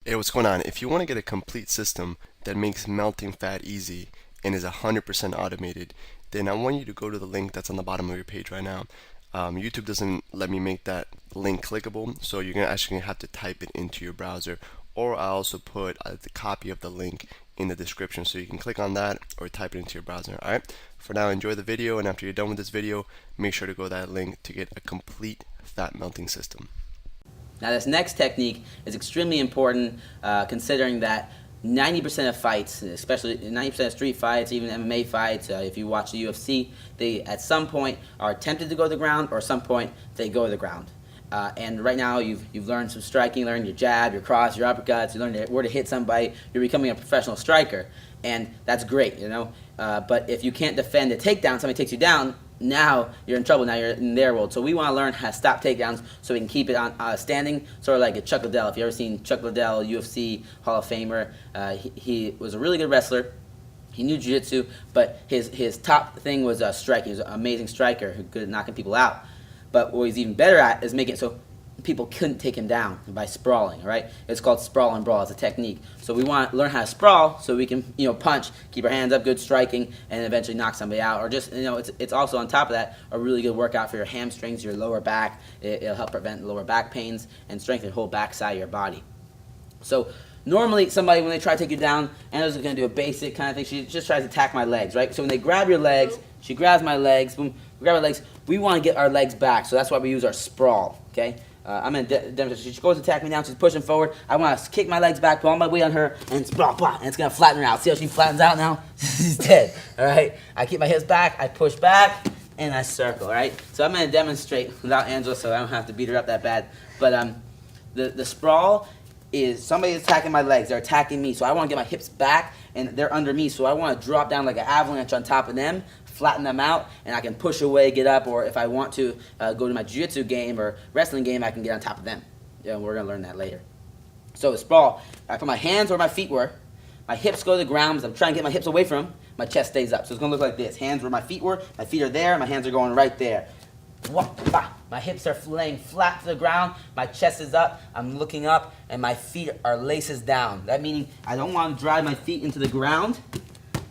Hey, what's going on? If you want to get a complete system that makes melting fat easy and is 100% automated, then I want you to go to the link that's on the bottom of your page right now. YouTube doesn't let me make that link clickable, so you're actually gonna have to type it into your browser, or I also put the copy of the link in the description, so you can click on that or type it into your browser. All right. For now, enjoy the video, and after you're done with this video, make sure to go to that link to get a complete fat melting system. Now this next technique is extremely important considering that 90% of fights, especially 90% of street fights, even MMA fights, if you watch the UFC, they at some point are tempted to go to the ground, or at some point they go to the ground. And right now you've learned some striking, learned your jab, your cross, your uppercuts, you learned where to hit somebody, you're becoming a professional striker, and that's great, you know. But if you can't defend a takedown, somebody takes you down, now you're in trouble. Now you're in their world. So we want to learn how to stop takedowns so we can keep it on standing, sort of like a Chuck Liddell. If you've ever seen Chuck Liddell, UFC Hall of Famer, he was a really good wrestler. He knew jiu-jitsu, but his top thing was striking. He was an amazing striker who good at knocking people out. But what he's even better at is making it so people couldn't take him down by sprawling, right? It's called sprawl and brawl. It's a technique. So we want to learn how to sprawl so we can, punch, keep our hands up, good striking, and eventually knock somebody out. Or just, it's also on top of that a really good workout for your hamstrings, your lower back. It'll help prevent lower back pains and strengthen the whole back side of your body. So normally somebody, when they try to take you down, Angela's going to do a basic kind of thing. She just tries to attack my legs, right? So when they grab your legs, she grabs my legs, boom, we grab our legs. We want to get our legs back, so that's why we use our sprawl, okay? I'm going to demonstrate. She goes to attack me now. She's pushing forward. I want to kick my legs back, put all my weight on her, and sprawl, blah, and it's going to flatten her out. See how she flattens out now? She's dead, all right? I keep my hips back. I push back, and I circle, all right? So I'm going to demonstrate without Angela, so I don't have to beat her up that bad. But the sprawl is somebody is attacking my legs. They're attacking me, so I want to get my hips back, and they're under me, so I want to drop down like an avalanche on top of them, flatten them out, and I can push away, get up, or if I want to go to my jiu-jitsu game or wrestling game, I can get on top of them. Yeah, we're going to learn that later. So the sprawl, I put my hands where my feet were, my hips go to the ground, because I'm trying to get my hips away from them, my chest stays up. So it's going to look like this. Hands where my feet were, my feet are there, my hands are going right there. My hips are laying flat to the ground, my chest is up, I'm looking up, and my feet are laces down. That meaning I don't want to drive my feet into the ground,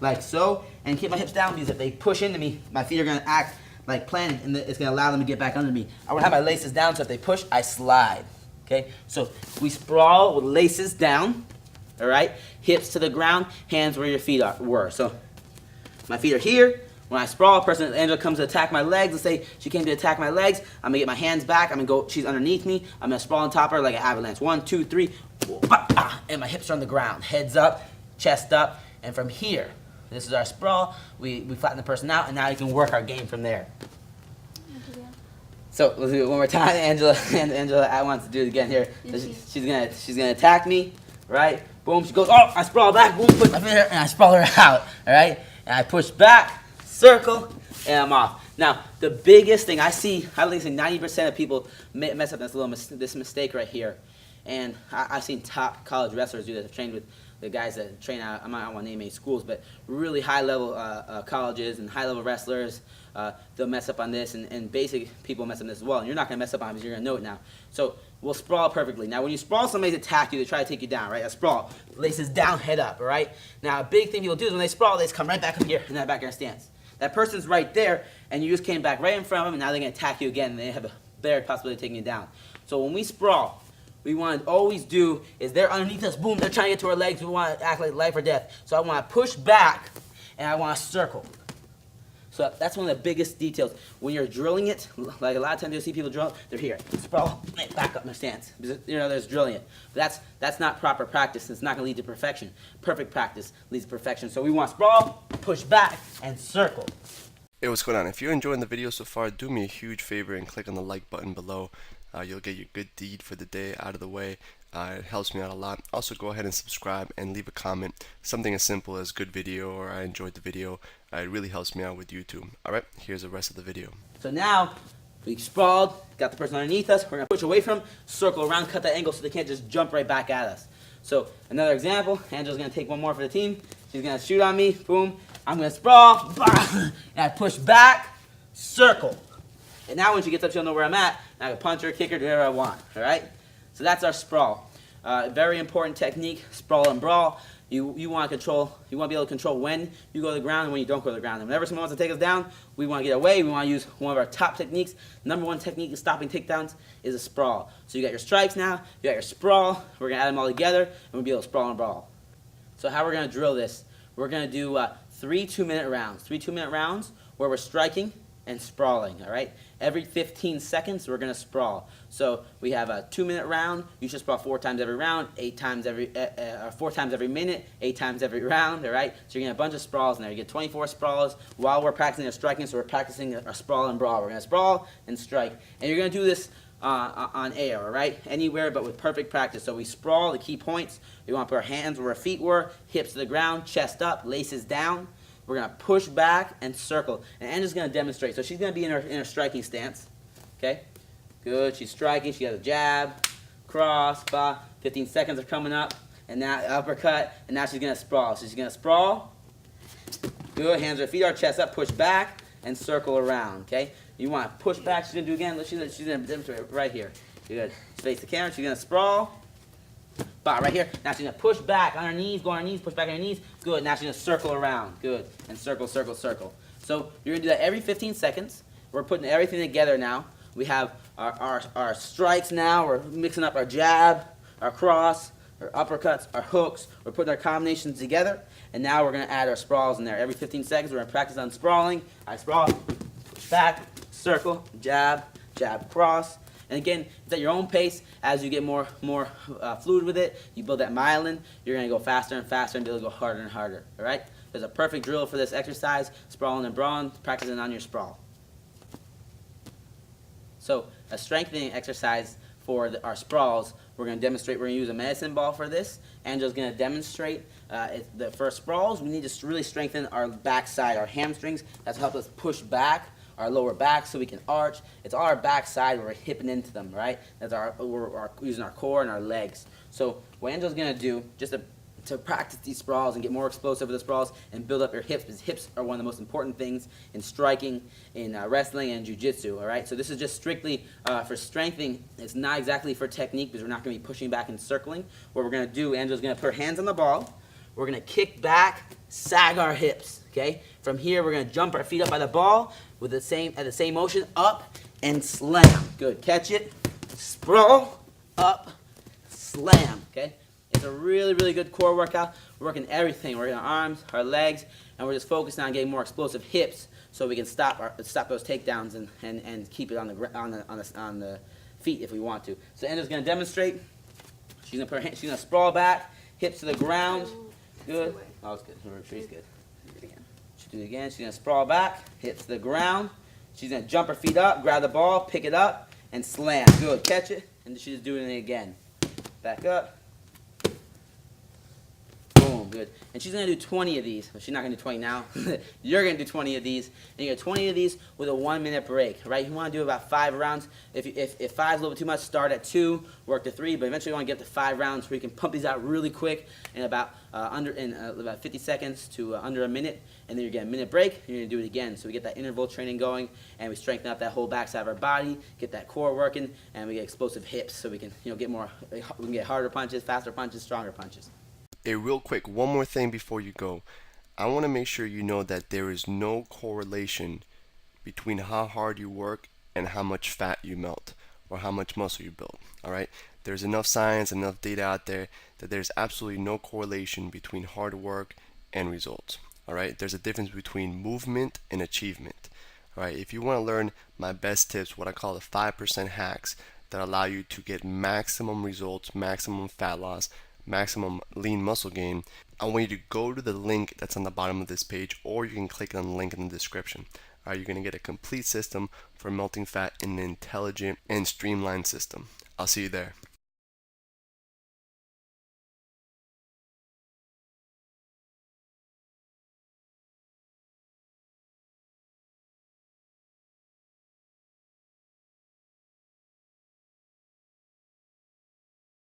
like so, and keep my hips down, because if they push into me, my feet are going to act like planted, and it's going to allow them to get back under me. I want to have my laces down, so if they push, I slide. Okay, so we sprawl with laces down, all right? Hips to the ground, hands where your feet were. So my feet are here. When I sprawl, a person, Angela comes to attack my legs. Let's say she came to attack my legs. I'm going to get my hands back. I'm going to go, she's underneath me. I'm going to sprawl on top of her like an avalanche. 1, 2, 3. And my hips are on the ground. Heads up, chest up. And from here, this is our sprawl. We flatten the person out, and now you can work our game from there. So let's do it one more time. Angela, I want to do it again here. So she's gonna attack me, right? Boom, she goes, oh, I sprawl back, boom, put my finger, and I sprawl her out, all right? And I push back, circle, and I'm off. Now, the biggest thing I see 90% of people mess up this mistake right here. And I've seen top college wrestlers do this. I've trained with the guys that train out, I don't want to name any schools, but really high-level colleges and high-level wrestlers, they'll mess up on this, and basic people mess up on this as well. And you're not going to mess up on it because you're going to know it now. So we'll sprawl perfectly. Now, when you sprawl, somebody's attack you. They try to take you down, right? A sprawl. Laces down, head up, all right? Now, a big thing people do is when they sprawl, they just come right back up here in that back air stance. That person's right there, and you just came back right in front of them, and now they're going to attack you again, and they have a better possibility of taking you down. So when we sprawl, we want to always do is they're underneath us, boom, they're trying to get to our legs, we want to act like life or death. So I want to push back, and I want to circle. So that's one of the biggest details. When you're drilling it, like a lot of times you'll see people drill, they're here, sprawl, back up in their stance. There's drilling it. But that's not proper practice, and it's not going to lead to perfection. Perfect practice leads to perfection. So we want to sprawl, push back, and circle. Hey, what's going on? If you're enjoying the video so far, do me a huge favor and click on the like button below. You'll get your good deed for the day out of the way. It helps me out a lot. Also, go ahead and subscribe and leave a comment. Something as simple as good video or I enjoyed the video. It really helps me out with YouTube. Alright, here's the rest of the video. So now, we sprawled, got the person underneath us. We're going to push away from them, circle around, cut that angle so they can't just jump right back at us. So another example, Angela's going to take one more for the team. She's going to shoot on me, boom. I'm going to sprawl, and I push back, circle. And now when she gets up, she'll know where I'm at. And I can punch her, kick her, do whatever I want, all right? So that's our sprawl. Very important technique, sprawl and brawl. You want to be able to control when you go to the ground and when you don't go to the ground. And whenever someone wants to take us down, we want to get away. We want to use one of our top techniques. Number one technique in stopping takedowns is a sprawl. So you got your strikes now, you got your sprawl. We're going to add them all together, and we'll be able to sprawl and brawl. So how we're going to drill this, we're going to do 3 2-minute rounds. 3 2-minute rounds where we're striking and sprawling, all right? Every 15 seconds, we're going to sprawl. So we have a 2-minute round. You should sprawl 4 times every round, 4 times every minute, 8 times every round, all right? So you're going to get a bunch of sprawls in there. You get 24 sprawls while we're practicing our striking, so we're practicing our sprawl and brawl. We're going to sprawl and strike. And you're going to do this on air, all right? Anywhere but with perfect practice. So we sprawl, the key points. We want to put our hands where our feet were, hips to the ground, chest up, laces down. We're going to push back and circle. And Angela's going to demonstrate. So she's going to be in her striking stance. Okay? Good. She's striking. She has a jab, cross, 15 seconds are coming up. And now uppercut. And now she's going to sprawl. So she's going to sprawl. Good. Hands or feet are chest up, push back, and circle around. Okay? You want to push back. She's going to do again. She's going to demonstrate right here. Good. Face the camera. She's going to sprawl. Right here. Now she's going to push back on her knees, go on her knees, push back on her knees. Good. Now she's going to circle around. Good. And circle, circle, circle. So you're going to do that every 15 seconds. We're putting everything together now. We have our strikes now. We're mixing up our jab, our cross, our uppercuts, our hooks. We're putting our combinations together. And now we're going to add our sprawls in there. Every 15 seconds, we're going to practice on sprawling. I sprawl, push back, circle, jab, jab, cross. And again, it's at your own pace. As you get more fluid with it, you build that myelin, you're going to go faster and faster and be able to go harder and harder. All right? There's a perfect drill for this exercise, sprawling and brawling, practicing on your sprawl. So a strengthening exercise for our sprawls, we're going to demonstrate, we're going to use a medicine ball for this. Angela's going to demonstrate the first sprawls. We need to really strengthen our backside, our hamstrings. That's help us push back our lower back so we can arch. It's all our backside where we're hipping into them, right? We're using our core and our legs. So what Angela's going to do, just to practice these sprawls and get more explosive with the sprawls and build up your hips, because hips are one of the most important things in striking, in wrestling, and jiu-jitsu, all right? So this is just strictly for strengthening. It's not exactly for technique because we're not going to be pushing back and circling. What we're going to do, Angela's going to put her hands on the ball. We're going to kick back, sag our hips, okay? From here, we're going to jump our feet up by the ball with at the same motion, up and slam. Good. Catch it, sprawl, up, slam, okay? It's a really, really good core workout. We're working everything. We're working our arms, our legs, and we're just focusing on getting more explosive hips so we can stop those takedowns and keep it on the feet if we want to. So Angela's going to demonstrate. She's going to put her she's going to sprawl back, hips to the ground. Good. Oh, it's good. She's good. Do it again. She'll do it again. She's going to sprawl back, hips to the ground. She's going to jump her feet up, grab the ball, pick it up, and slam. Good. Catch it, and she's doing it again. Back up. Boom. Good. And she's going to do 20 of these. Well, she's not going to do 20 now. You're going to do 20 of these. And you get 20 of these with a 1-minute break, right? You want to do about 5 rounds. If 5 is a little bit too much, start at 2, work to 3, but eventually you want to get to 5 rounds where you can pump these out really quick in about 50 seconds to under a minute, and then you get a minute break. You're going to do it again. So we get that interval training going, and we strengthen up that whole backside of our body, get that core working, and we get explosive hips so we can get we can get harder punches, faster punches, stronger punches. Real quick, one more thing before you go. I want to make sure you know that there is no correlation between how hard you work and how much fat you melt or how much muscle you build. All right? There's enough science, enough data out there that there's absolutely no correlation between hard work and results. All right? There's a difference between movement and achievement. All right? If you want to learn my best tips, what I call the 5% hacks that allow you to get maximum results, maximum fat loss, maximum lean muscle gain, I want you to go to the link that's on the bottom of this page, or you can click on the link in the description. All right, you're going to get a complete system for melting fat in an intelligent and streamlined system. I'll see you there.